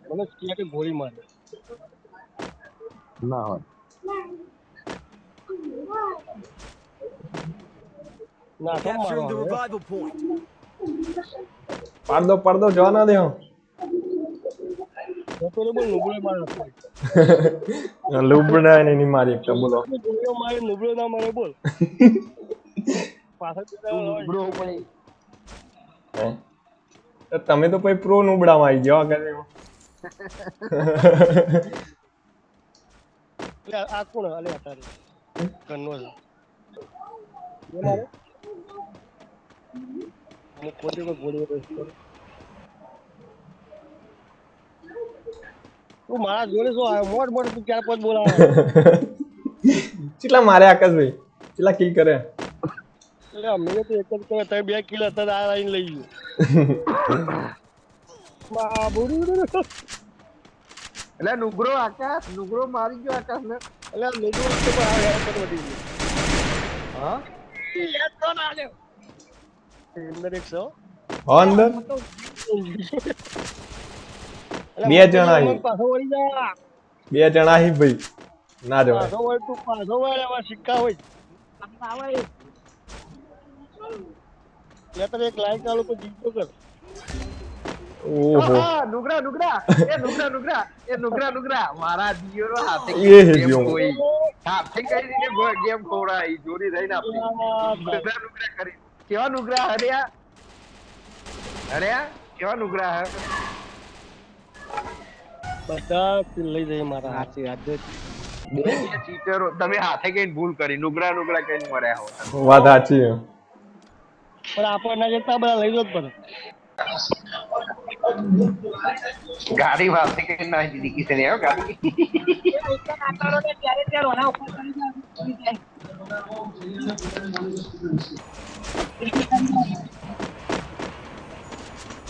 મને કે ગોળી મારે ના હોય ના તો મારો Capturing the આવે revival point. પાડ દો જવા ના દે હું તો બોલ નુબળો મારે લુબડા ને ની મારી એક બોલો ગોળીઓ મારે નુબળો ના મારે બોલ પાછળ તું નુબળો ભાઈ હે તો તમે તો પછી પ્રો નુબડામાં આવી ગયા આગળ આ કોણ અલે તારે કન્નો છે એ મારે હું ખોટી કોઈ ગોળીઓ રેસ્ટ કરું તું મારા જોડે શું આવ્યો મોટ મોટ તું ક્યારે પોત બોલાવે કેટલા મારે આકાશભાઈ કેટલા કિલ કરે એટલે અમે તો એક જ કરે તમે 2 કિલો હતા આ લાઈન લઈ ગયો બાબુડી એટલે નુગરો આકાશ નુગરો મારી ગયો આકાશ ને એટલે નુબળો તો આ હેડ પર વધી ગયો હા યાદ તો ના લ્યો અંદર 100 હા અંદર બે જણા અહીં. પાછો વળી જા 2 જણા હી ભાઈ ના જવાય પાછો વળ તું પાછો વળ આવા સિક્કા હોય આવે લે તો એક લાઈન ચાલુ તો જીતો કર ઓહો નુગરા એ નુગરા મારા દિયોરો હાથે એ હે દિયો. કોઈ હાથે કઈ રીતે ગેમ ખોરાઈ જોડી રહીને આપણી નુગરા કરી કેવા નુગરા હર્યા કેવા નુગરા હે બધા લઈ જઈ મારા હાથી આજે બે ચીટરો તમે હાથે કઈ ભૂલ કરી નુગરા કઈ મર્યા હો વાત સાચી છે. પણ આપણને જતા બધા લઈ જો જ પડે ગાડી વાસે કઈ ના દીધી કિસે ને ગાડી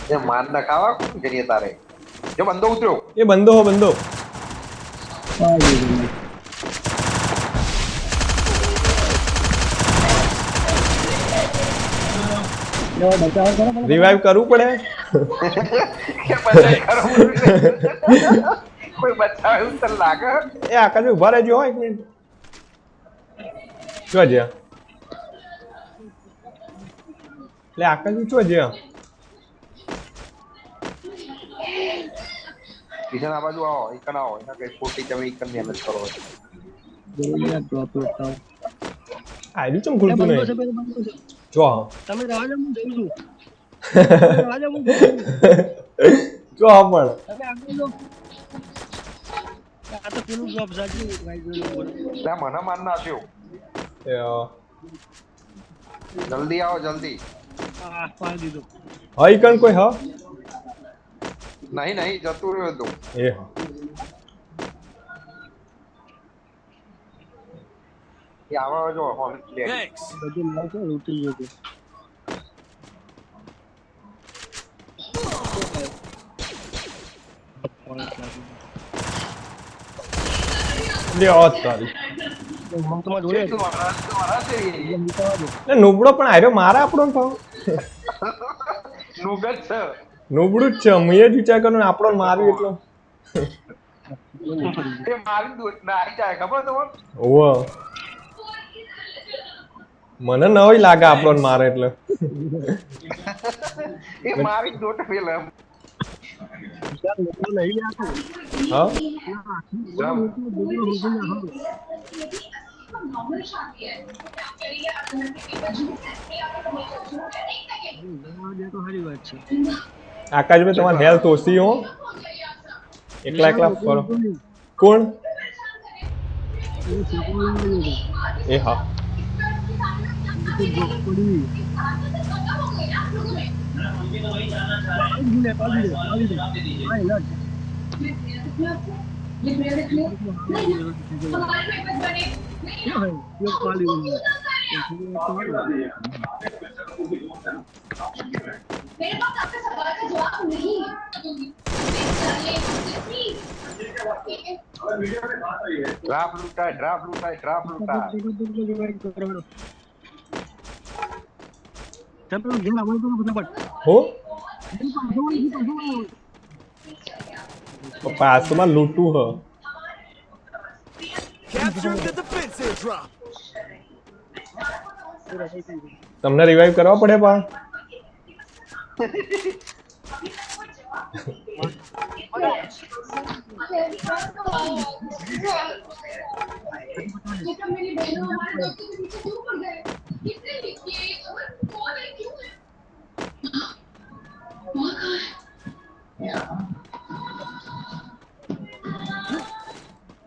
ये मार ना खावा कौन करिए तारे जो बंदो उतरो એ બંદો હો બંદો રિવાઇવ કરવું પડે क्या बचाई करो कोई बचावे उतर लागा એ આકાશભાઈ ઉભા રહેજો હો 1 મિનિટ જો જ્યાં એટલે આકાશભાઈ જો જ્યાં किशन आ बाजू आओ इकन आओ इना कई खोटी તમે इकन मेहनत કરો આઈડી ચમ ખુલતું નહીં જો હા તમે રાજા હું જઉં છું રાજા હું જો હા પણ તમે આગળ લો આ તો પેલું જોબ સાચી ભાઈ જોડે લા મને માર ના આપ્યો એ, जल्दी आओ जल्दी આ પાડ દીધો હા ઈ કણ કોઈ હા नहीं नहीं जतू रहो तो એ હા ये आवा जो होम ले Thanks. બધું લાવ છે લૂટી ગયો લ્યો તારી હું તમારા જોડે तू हमारा से ને નુબડો પણ આર્યો મારા આપણો ને ભાવ नुगत છે નુબડું જ છે મેં જ વિચાર કર્યો ને આપણો માર્યું એટલો એ મારી દૂર ના આવી જાય ખબર તમને ઓવ મને નવી લાગે આપણો ને મારે એટલે એ મારી દોટ ફેલ નહીં આતો હા તો સારી વાત છે આકાશભાઈ તમારી હેલ્થ ઓછી હો એકલા ફરો કોણ એ હા मेरे पास आपके सवाल का जवाब नहीं है ड्राफ्ट लूटा હો પાસમાં લૂંટું હ Captured the defense airdrop. તમને રિવાઈવ કરવા પડે પા ये सब मेरी बहनों हमारे दोस्तों के पीछे क्यों पड़ गए किसने लिख दिया ये खबर कौन है क्यों है वहाँ कहाँ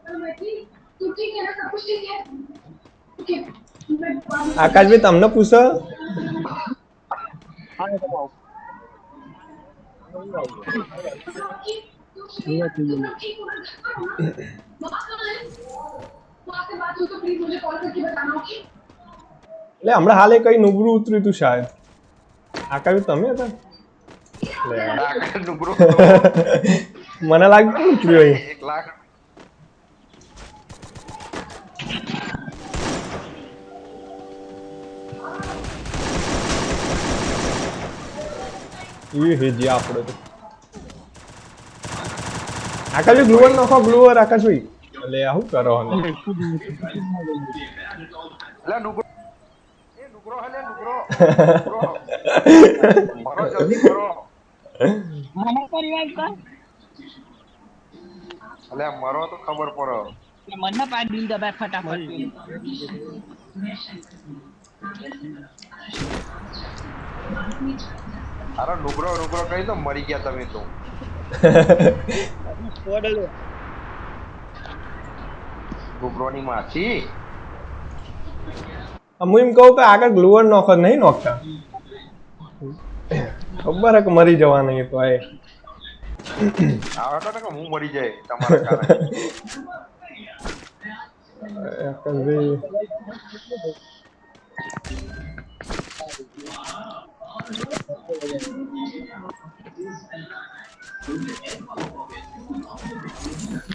है मैं ठीक तू ठीक है ना सब कुछ ठीक है ओके मैं આકાશભાઈ તમને પૂછો वहाँ से बात हुई तो प्लीज मुझे कॉल करके बताना ओके એટલે હમણાં હાલે કઈ નુબરું ઉતર્યું તું શાયદ આકાશભાઈ તમે હતા લે. આકાશનું ગ્રુપ મને લાગ્યું કે ઉતર્યું અહીં 1 લાખ એ હેજી આપણે તો આકાશભાઈ ગ્લુવર નાખો ગ્લુવર આકાશભાઈ એટલે આ શું કરો અમે લે નુગરો એ નુગરો હલે નુગરો મરો જલ્દી કરો મને પરિવાર કર અલે મરો તો ખબર પડો કે મને પાડી દીધો ભાઈ ફટાફટ અરે નુગરો નુગરો કહી તો મરી ગયા તમે તો નુગરોની માછી હું એમ કહું કે આગળ ગ્લુવર નોખો નહીં નોખતા ખબર હે કે મરી જવાના એ તો આ આવડો ને કે હું મરી જાય તમારા કારણે આકાશભાઈ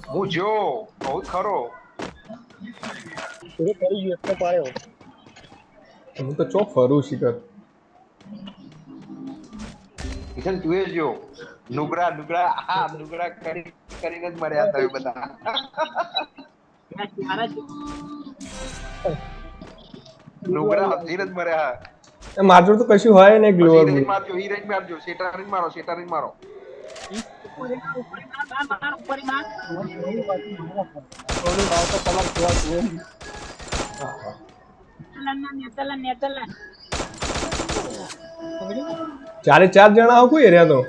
હું જો બહુ ખરો હું તો ચોક ફરું શિખર કિશન તું એ જો નુગરા નુગરા આ નુગરા કરીને જ મર્યા તમે બધા નુગરા હતીને જ મર્યા માર જોડે તો કશું હોય નહીં ગ્લુવર હીરેજ મારજો હીરેજ મારજો શેટારીન મારો ચારે ચાર જણા આવો કોઈ રહ્યા તો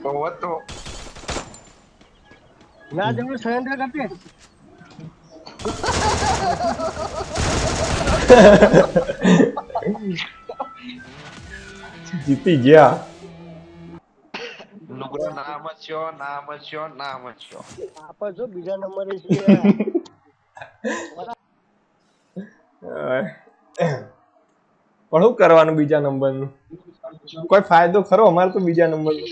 તો હોત તો ના જવું સરેન્ડર કરતે જીતી ગયા નુગરા નામ છો આપણે જો બીજા નંબરે છે પણ શું કરવાનું બીજા નંબરનું કોઈ ફાયદો ખરો અમારે તો બીજા નંબરનો